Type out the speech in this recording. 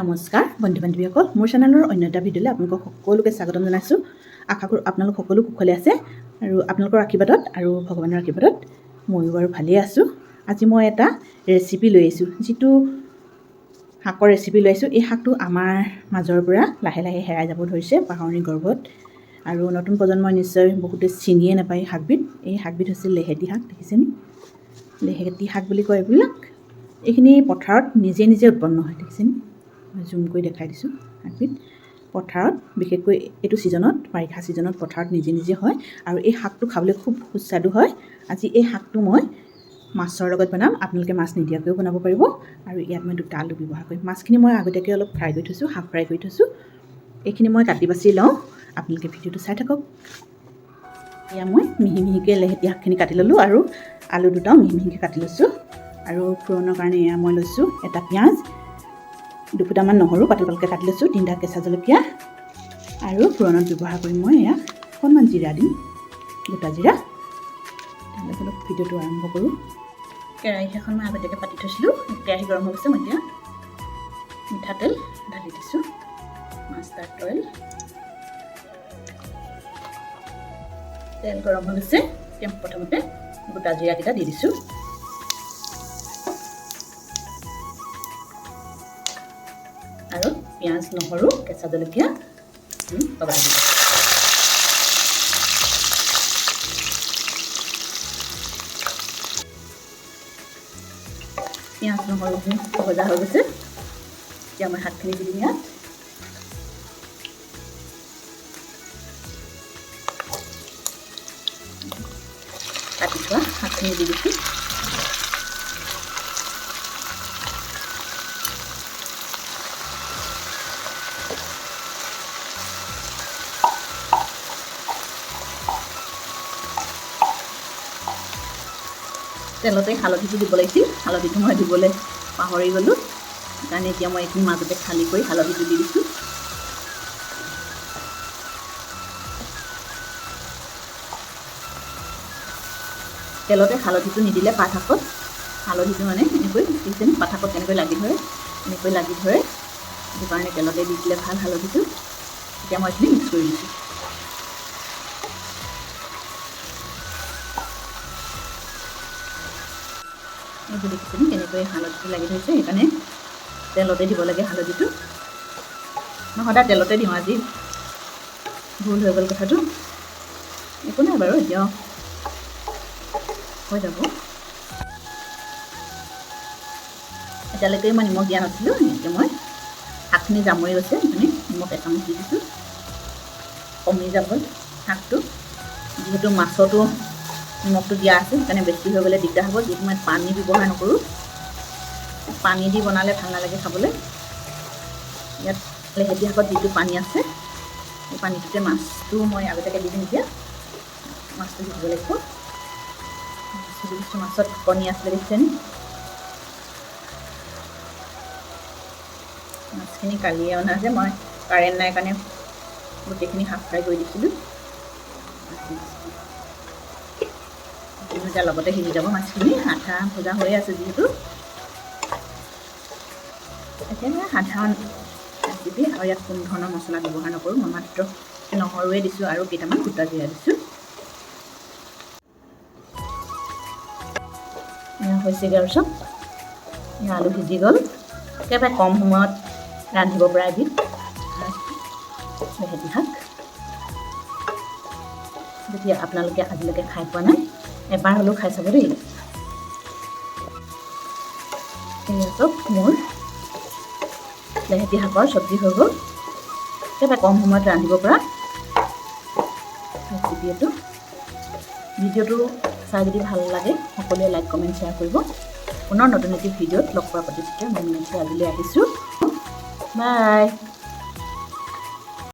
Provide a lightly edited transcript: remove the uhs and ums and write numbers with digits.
নমস্কাৰ বন্ধু বান্ধৱীসকল, মোৰ চেনেলৰ অন্য এটা ভিডিঅ'লৈ আপোনালোকক সকলোকে স্বাগতম জনাইছোঁ। আশা কৰোঁ আপোনালোক সকলো কুশলে আছে আৰু আপোনালোকৰ আশীৰ্বাদত আৰু ভগৱানৰ আশীৰ্বাদত ময়ো বাৰু ভালেই আছোঁ। আজি মই এটা ৰেচিপি লৈ আহিছোঁ, যিটো শাকৰ ৰেচিপি লৈ আহিছোঁ। এই শাকটো আমাৰ মাজৰ পৰা লাহে লাহে হেৰাই যাব ধৰিছে পাহৰণিৰ গৰ্ভত, আৰু নতুন প্ৰজন্মই নিশ্চয় বহুতে চিনিয়ে নাপায় শাকবিধ। এই শাকবিধ হৈছে লেহেতি শাক। দেখিছেনে? লেহেতি শাক বুলি কয় এইবিলাক। এইখিনি পথাৰত নিজে নিজে উৎপন্ন হয়। দেখিছেনে? মই জুম কৰি দেখাই দিছোঁ। শাকবিধ পথাৰত, বিশেষকৈ এইটো ছিজনত, বাৰিষা ছিজনত পথাৰত নিজে নিজে হয়, আৰু এই শাকটো খাবলৈ খুব সুস্বাদু হয়। আজি এই শাকটো মই মাছৰ লগত বনাম। আপোনালোকে মাছ নিদিয়াকৈও বনাব পাৰিব, আৰু ইয়াত মই 2টা আলু ব্যৱহাৰ কৰিম। মাছখিনি মই আগতীয়াকৈ অলপ ফ্ৰাই কৰি থৈছোঁ, হাফ ফ্ৰাই কৰি থৈছোঁ। এইখিনি মই কাটি বাছি লওঁ, আপোনালোকে ভিডিঅ'টো চাই থাকক। এয়া মই মিহি মিহিকৈ লেহেতি শাকখিনি কাটি ল'লোঁ, আৰু আলু 2টাও মিহি মিহিকৈ কাটি লৈছোঁ। আৰু ফোড়নৰ কাৰণে এয়া মই লৈছোঁ এটা পিঁয়াজ, 2 ফুটামান নহৰু পাতল পাতলকৈ কাটি লৈছোঁ, 3টা কেঁচা জলকীয়া, আৰু ফোড়নত ব্যৱহাৰ কৰিম মই এয়া অকণমান জিৰা দিম, গোটা জিৰা। তেতিয়াহ'লে অলপ ভিডিঅ'টো আৰম্ভ কৰোঁ। কেৰাহী এখন মই আগতীয়াকৈ পাতি থৈছিলোঁ। কেৰাহী গৰম হৈ গৈছে। মই এতিয়া মিঠাতেল ঢালি দিছোঁ, মাষ্টাৰ্ড অইল। তেল গৰম হৈ গৈছে। এতিয়া প্ৰথমতে গোটা জিৰাকেইটা দি দিছোঁ, আৰু পিঁয়াজ, নহৰু, কেঁচা জলকীয়া লগাই দিছোঁ। পিঁয়াজ, নহৰুখিনি ভজা হৈ গৈছে। এতিয়া মই শাকখিনি দি দিম ইয়াত। কাটি থোৱা শাকখিনি দি দিছোঁ। তেলতে হালধিটো দিব লাগিছিল, হালধিটো মই দিবলৈ পাহৰি গ'লোঁ। সেইকাৰণে এতিয়া মই এইখিনি মাজতে খালী কৰি হালধিটো দি দিছোঁ। তেলতে হালধিটো নিদিলে পাত শাকত হালধিটো মানে এনেকৈ দেখিছেনে, পাত শাকত কেনেকৈ লাগি ধৰে, এনেকৈ লাগি ধৰে। সেইটো কাৰণে তেলতে দি দিলে ভাল হালধিটো। এতিয়া মই এইখিনি মিক্স কৰি দিছোঁ। এইটো দেখিছেনে কেনেকৈ হালধিটো লাগি ধৰিছে। সেইকাৰণে তেলতে দিব লাগে হালধিটো। মই সদায় তেলতে দিওঁ, আজি ভুল হৈ গ'ল কথাটো। একো নাই বাৰু, এতিয়াও হৈ যাব। এতিয়ালৈকে মই নিমখ দিয়া নাছিলোঁ। এতিয়া মই শাকখিনি জামৰি গৈছে, সেইকাৰণে নিমখ 1 চামুচ দি দিছোঁ। কমি যাব শাকটো, যিহেতু মাছতো নিমখটো দিয়া আছে, সেইকাৰণে বেছি হৈ গ'লে দিগদাৰ হ'ব। যিহেতু মই পানী ব্যৱহাৰ নকৰোঁ, পানী দি বনালে ভাল নালাগে খাবলৈ। ইয়াত লেহেতি শাকত যিটো পানী আছে, সেই পানীটোতে মাছটো মই আগতীয়াকৈ দি দিম। এতিয়া মাছটো দি দিব লাগিব। মাছটো দি দিছোঁ। মাছত কণী আছিলে দেখিছেনে? মাছখিনি কালিয়ে অনা যে, মই কাৰেণ্ট নাই কাৰণে গোটেইখিনি হাফ ফ্ৰাই কৰি দিছিলোঁ। এতিয়া লগতে সিজি যাব মাছখিনি, আধা ভজা হৈ আছে যিহেতু। এতিয়া মই সাধাৰণ ৰেচিপি, আৰু ইয়াত কোনো ধৰণৰ মছলা ব্যৱহাৰ নকৰোঁ। মই মাত্ৰ নহৰুৱে দিছোঁ আৰু কেইটামান গোটা জিৰা দিছোঁ। এয়া হৈছেগৈ আৰু চব। এয়া আলু সিজি গ'ল। একেবাৰে কম সময়ত ৰান্ধিব পৰা এবিধ লেহেতি শাক। যদি আপোনালোকে আজিলৈকে খাই পোৱা নাই, এবাৰ হ'লেও খাই চাব দেই। এয়া চব মোৰ লেহেতি শাকৰ চব্জি হৈ গ'ল। একেবাৰে কম সময়ত ৰান্ধিব পৰা ৰেচিপি এইটো। ভিডিঅ'টো চাই যদি ভাল লাগে, সকলোৱে লাইক, কমেণ্ট, শ্বেয়াৰ কৰিব। পুনৰ নতুন এটি ভিডিঅ'ত লগ পোৱাৰ প্ৰতিশ্ৰুতিৰে মই আজিলৈ আহিছোঁ। বাই।